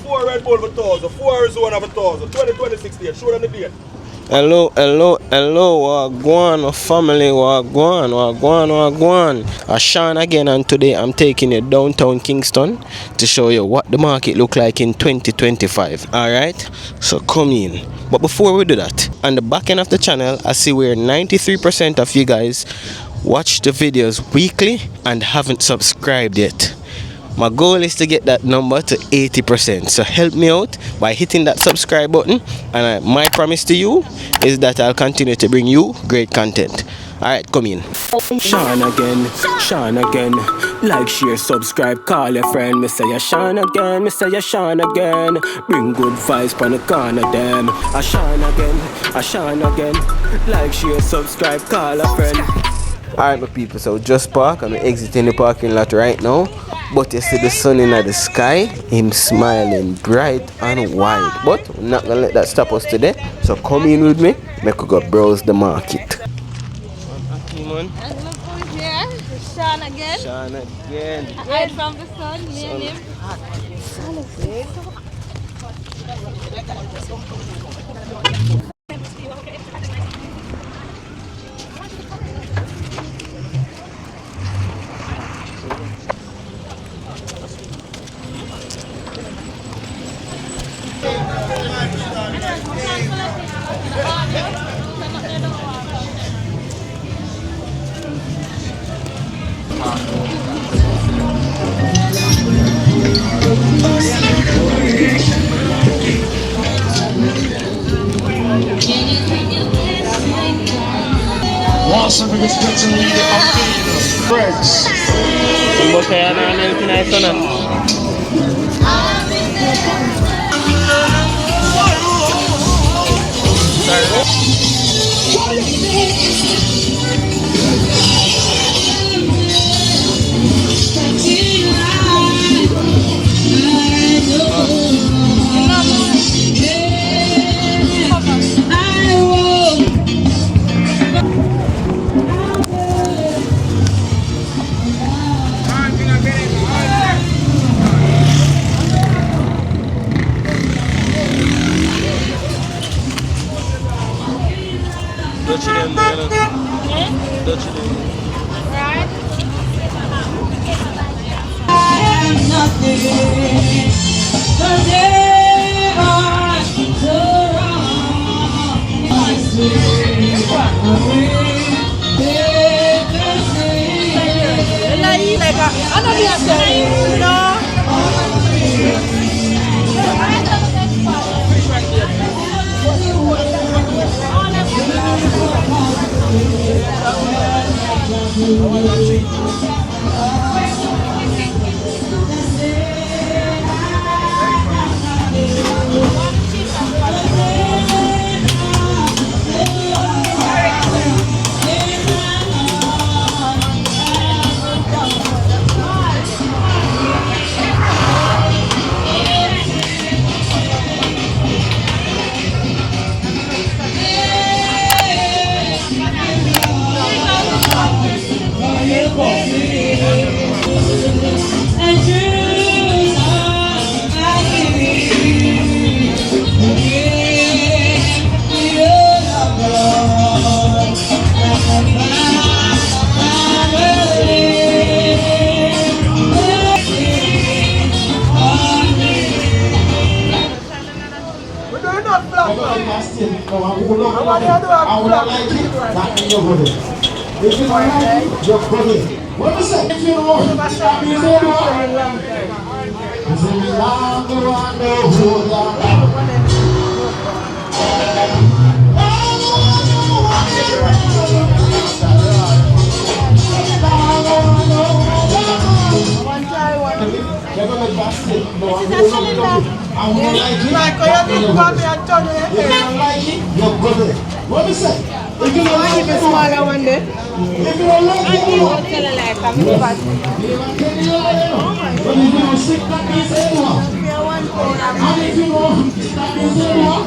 4 Red Bull for 1,000, 4 Arizona for 1,000, 2026 date. Show them the date. Hello, Wagwan family, Wagwan. Shawn again, and today I'm taking you downtown Kingston to show you what the market look like in 2025. Alright, so come in. But before we do that, on the back end of the channel, I see where 93% of you guys watch the videos weekly and haven't subscribed yet. My goal is to get that number to 80%. So help me out by hitting that subscribe button. And my promise to you is that I'll continue to bring you great content. Alright, come in. Shawn again. Like, share, subscribe, call your friend. Me say ya Shawn again. Bring good vibes from the corner them. Shawn again. Like, share, subscribe, call a friend. Alright my people, so just park. I'm exiting the parking lot right now. But you see the sun in the sky, him smiling bright and wide. But we're not gonna let that stop us today. So come in with me, make we go browse the market. And look who's here, Shawn again. Hide from the sun, me and him. Want something that's good to lead it up friends. If you don't like it, just put it. What is it? If you don't want it, stop me there. What is it? If you don't like it, smaller one then. If you don't like it, you don't tell a lie. Come here, but if you don't sick, that means anyone. And if you don't sick, that means anyone.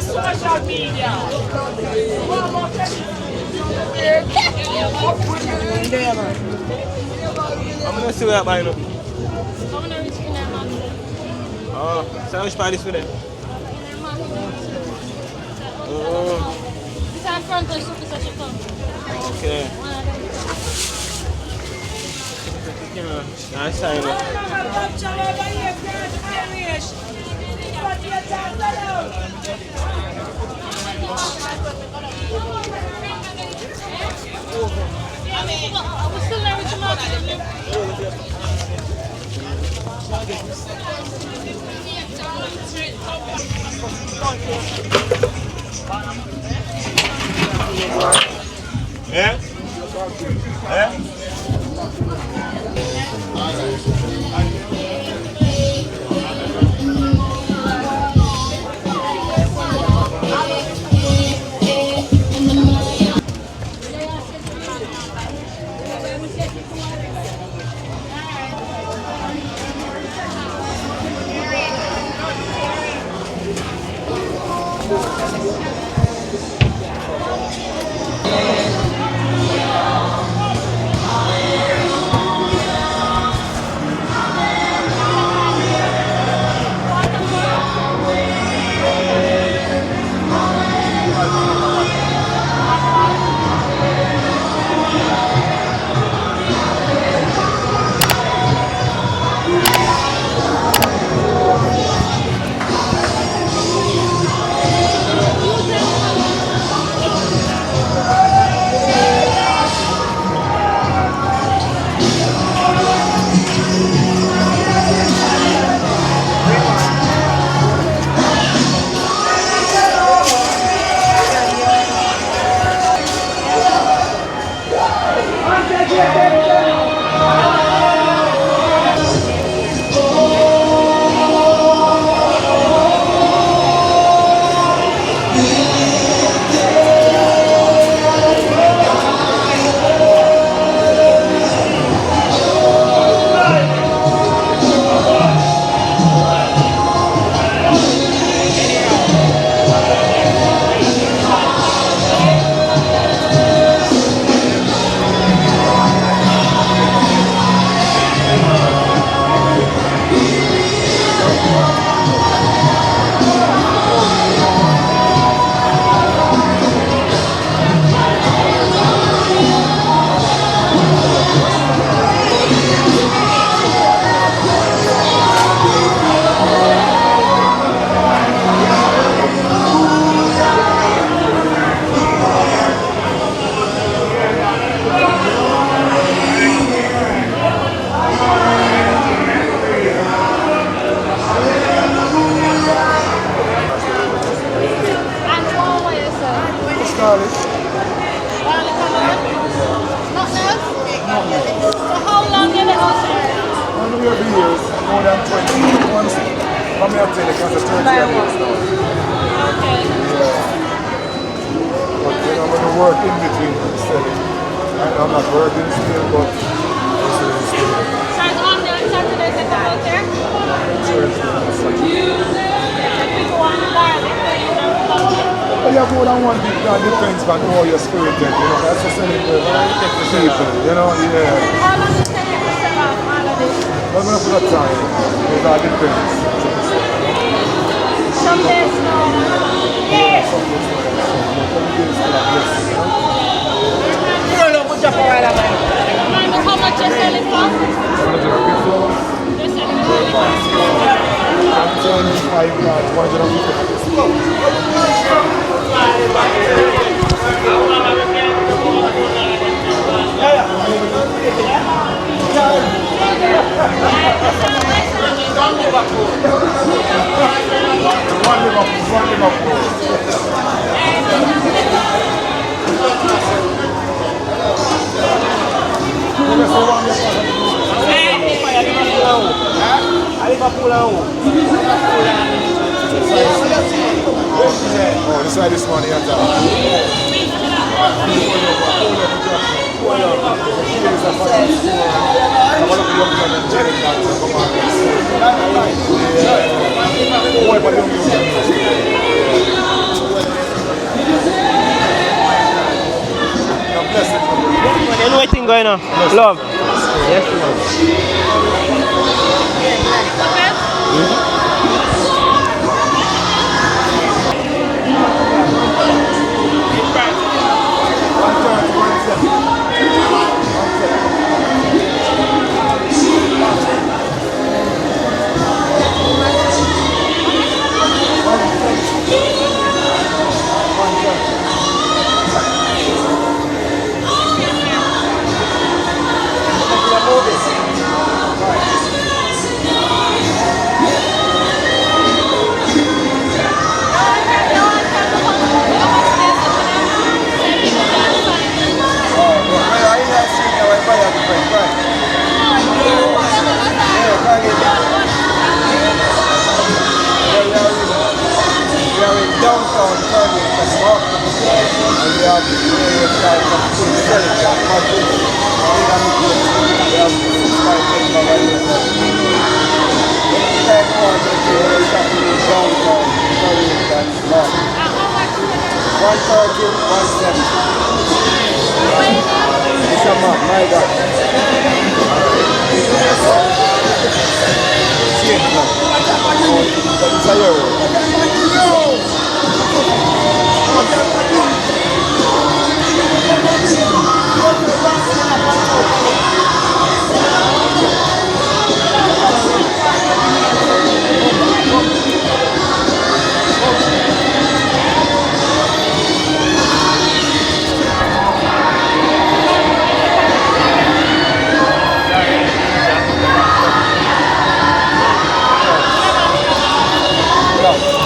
Social media. I'm gonna see that by now. Oh, so which part is with it? It's our front and shoot such a come. Okay. Nice sign. I was still there with Jamaica. Yeah? Yeah? Oh, this is this money at You know what thing going on? Love. Yes, Yeah.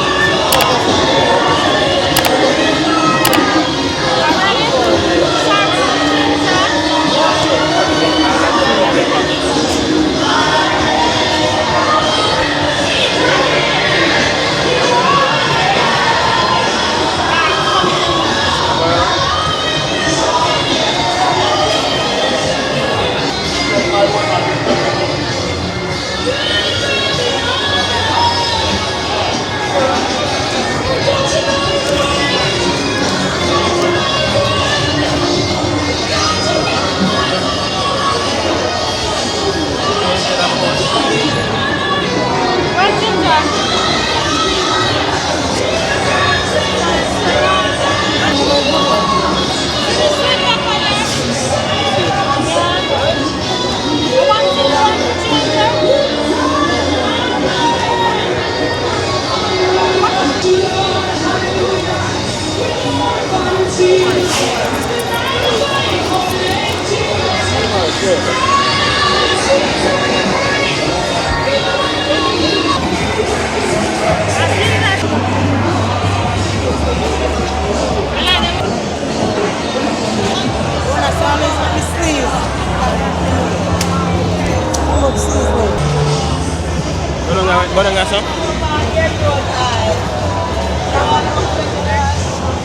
Boleh nggak so?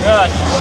Yes.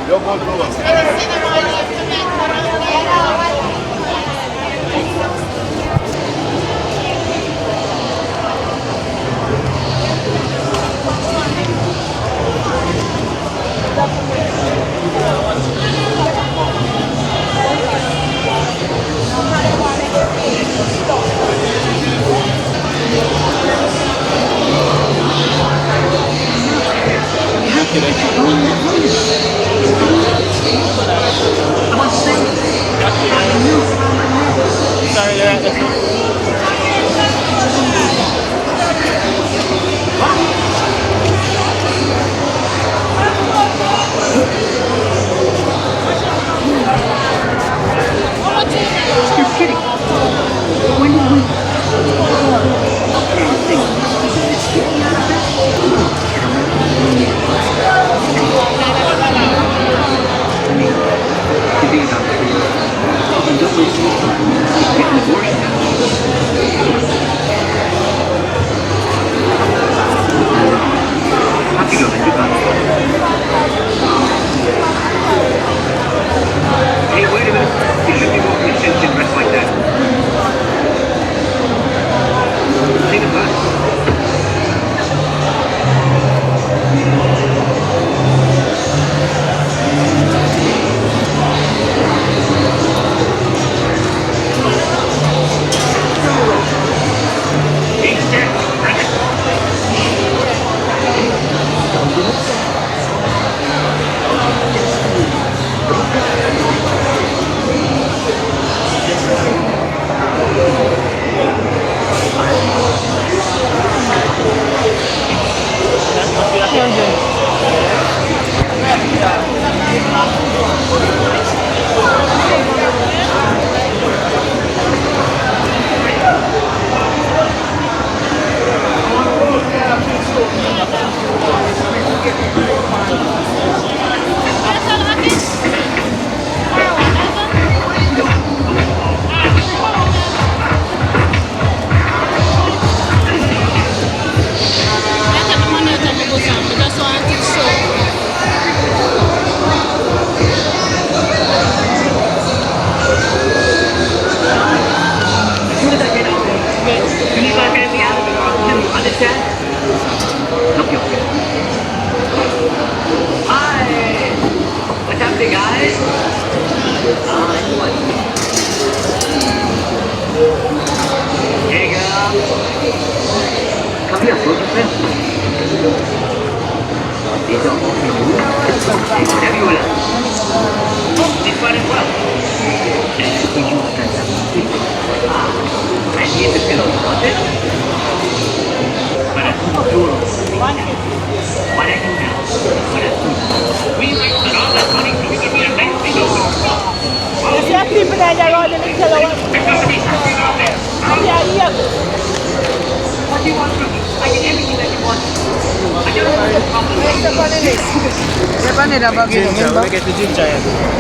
Go on. Ginger, we get the ginger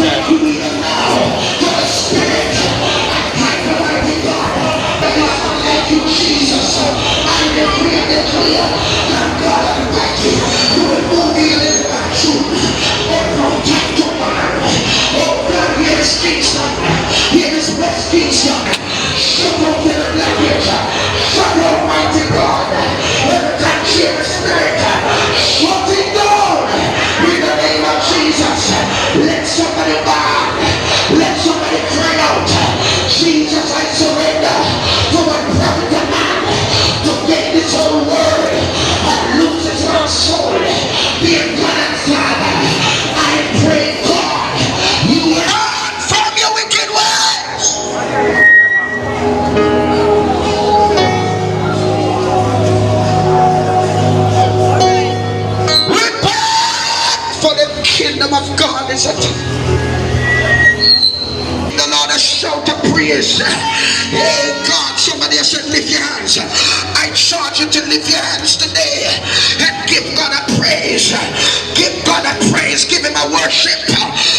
thank you even now for the Spirit. I thank you, mighty God. Thank you, Jesus. I decree and declare that God Almighty, you will move me in my truth. And from time to time, oh God, here is Kingston. Here is West Kingston. Shut up in the language. Shut up, mighty God. Every time here is Spirit. Shut it down. In the name of Jesus. Let somebody bow. Let somebody cry out. Jesus, I surrender to what prophet of man to get this whole world and lose his own soul. Dear God and Father, I pray, God, you will turn from your wicked ways. Repent, for the kingdom of God is at hand. The Lord, a shout of praise. Oh God, somebody said lift your hands. I charge you to lift your hands today and give God a praise. Give God a praise. Give him a worship.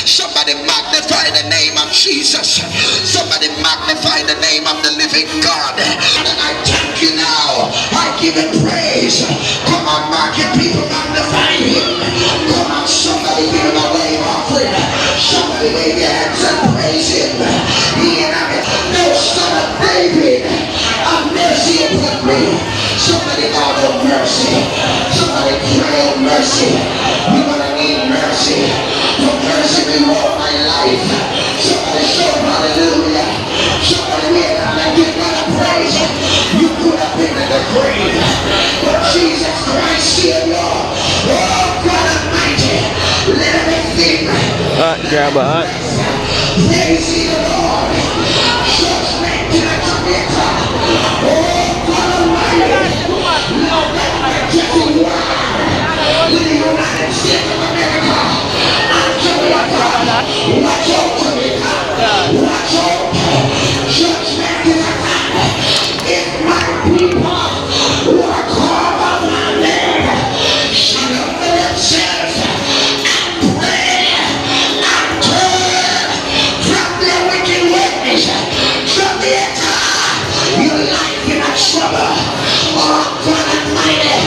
Somebody magnify the name of Jesus. Somebody magnify the name of the living God. And I thank you now. I give him praise. Come on, market people, magnify him. Come on, somebody give him a wave offering. Somebody wave your hands and praise him. No son of David, have mercy upon me. Somebody out of mercy. Somebody pray of mercy. You're gonna need mercy. For mercy before my life. Somebody shout hallelujah. Somebody wait and give God a praise. You could have been in the grave, but Jesus Christ saved you. Oh God Almighty, let everything Grab a hat. praise the Lord. Judgment to Jamaica. Oh God Almighty, Lord God, my getting wild in the United States of America and Jamaica. Watch out, Jamaica. Watch out. Judgment is at hand. If my people who are called by my name shall humble themselves and pray and turn from their wicked ways, Jamaica, your life in a trouble. Oh God Almighty,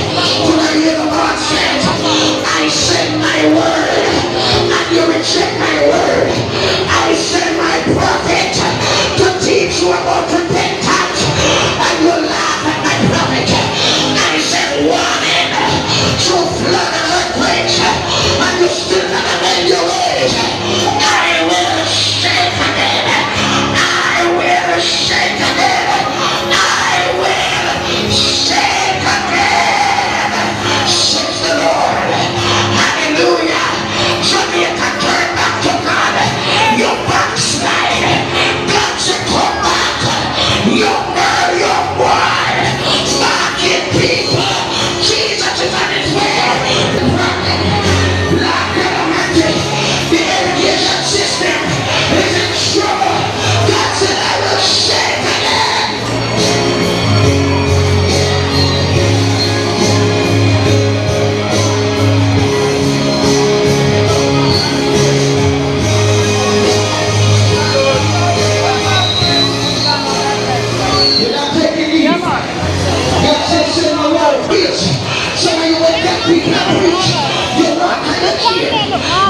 when I hear the Lord says, I send my word and you reject my word. I send my prophet to teach you about repentance and you laugh at my prophet. I said warning through flood and earthquakes and you still not amend your ways. I will shake again. I will shake again. I will shake again, says the Lord. Hallelujah. Jamaica, turn back to God. You backslide. God said come back. You girl, you boy. Market people. Jesus is on his way. Lord God Almighty, the irrigation system is in trouble. God said I will shake again. You're not taking these. God says send my word. Some of you wake up, we can't preach. You walk on your chair.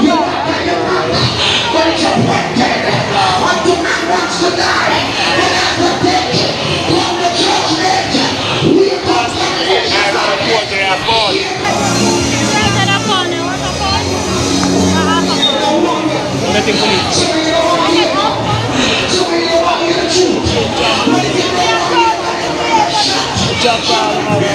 You walk on your rock. But it's appointed unto man wants to die. But after death, come the judgment. We are Nothing for me. some of you don't want to hear it. Some of you don't want to hear the truth. But if you don't want to hear judgment.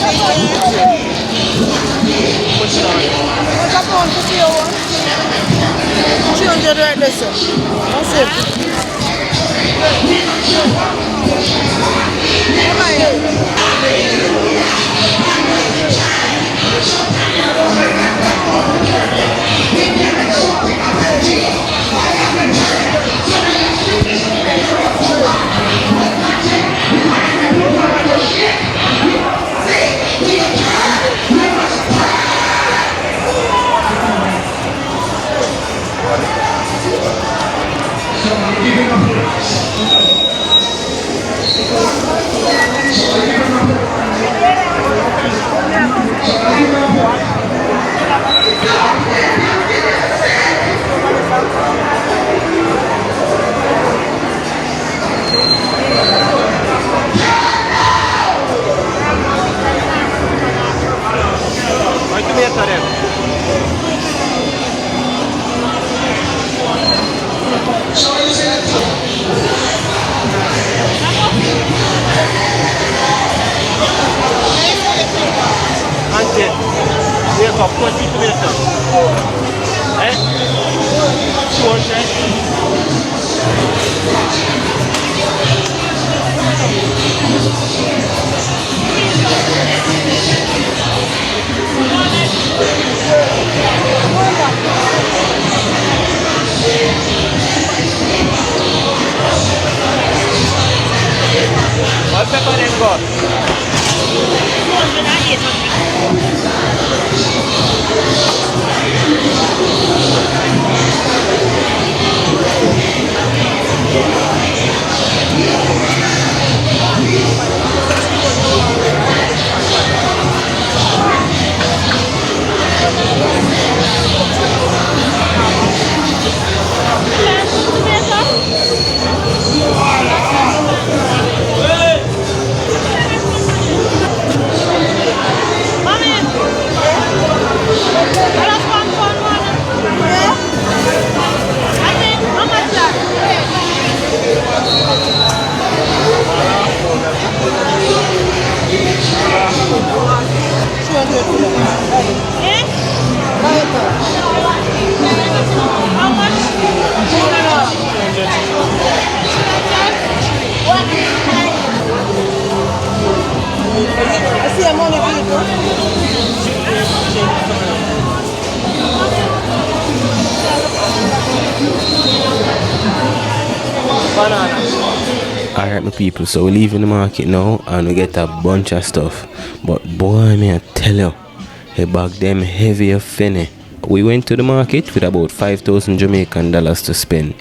What's up on to see you one? 300 right there, sir. That's it. Alright my people, so we're leaving the market now and we get a bunch of stuff. But boy, me I tell you, the bag them heavy of finny. We went to the market with about 5,000 Jamaican dollars to spend,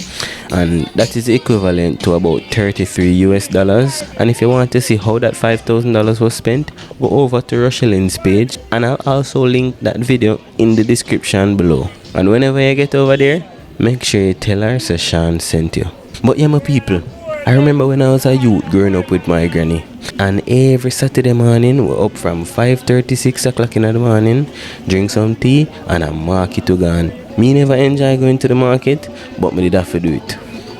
and that is equivalent to about 33 US dollars. And if you want to see how that $5,000 was spent, go over to Rochelyn's page, and I'll also link that video in the description below. And whenever you get over there, make sure you tell her so Shawn sent you. But yeah my people, I remember when I was a youth growing up with my granny, and every Saturday morning we're up from 5:30, 6 o'clock in the morning, drink some tea and a market to go on. Me never enjoy going to the market, but me did have to do it.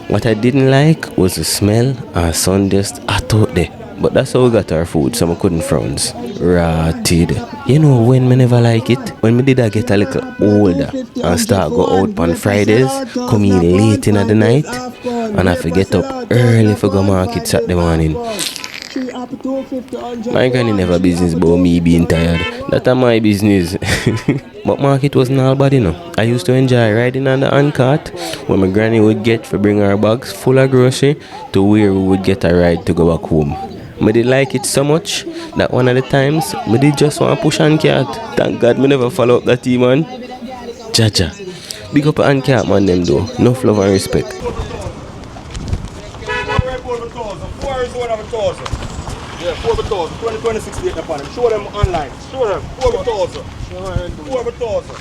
What I didn't like was the smell and sun just hot out there. But that's how we got our food, so I couldn't frowns. Rotted. You know when me never like it? When me did I get a little older and start go out on Fridays, come in late in the night, and I forget up early for go market Saturday morning. My granny never business about me being tired. That's my business. But market wasn't all bad, you know. I used to enjoy riding on the handcart where my granny would get for bring our bags full of grocery to where we would get a ride to go back home. I did like it so much that one of the times I did just want to push handcart. Thank God I never follow up that team, man. Jaja. Big up handcart man them though. Enough love and respect. Yeah, 4,000, 20,068 upon them. Show them online. Show them. 4,000. 4,000.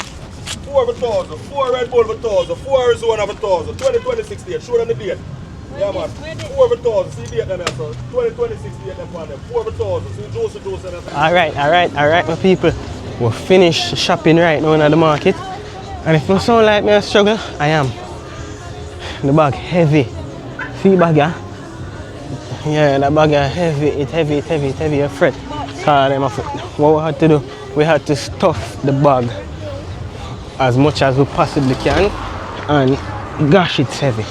4,000. 4 Red Bull 1,000. 4 Arizona 1,000. 20,068. Show them the date. Yeah, man. 4,000. See the date them, so 20,068 upon them. 4,000. See Joseph and them. Alright, my people. We're finished shopping right now in the market. And if you sound like me a struggle, I am. The bag heavy. See bag, yeah? Yeah, that bag is heavy, it's heavy, a fret. What we had to do, we had to stuff the bag as much as we possibly can, and gosh, it's heavy.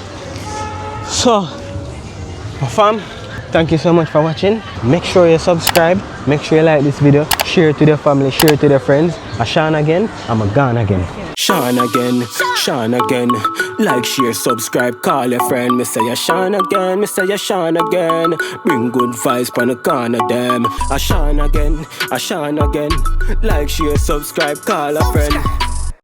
So, my fam, thank you so much for watching. Make sure you subscribe, make sure you like this video, share it to your family, share it to your friends. I'm Shawn again, I'm gone again. Shawn again, Shawn again. Like, share, subscribe, call your friend. Me say ya Shawn again, me say ya Shawn again. Bring good vibes pon the corner them. I Shawn again, I Shawn again. Like, share, subscribe, call a friend.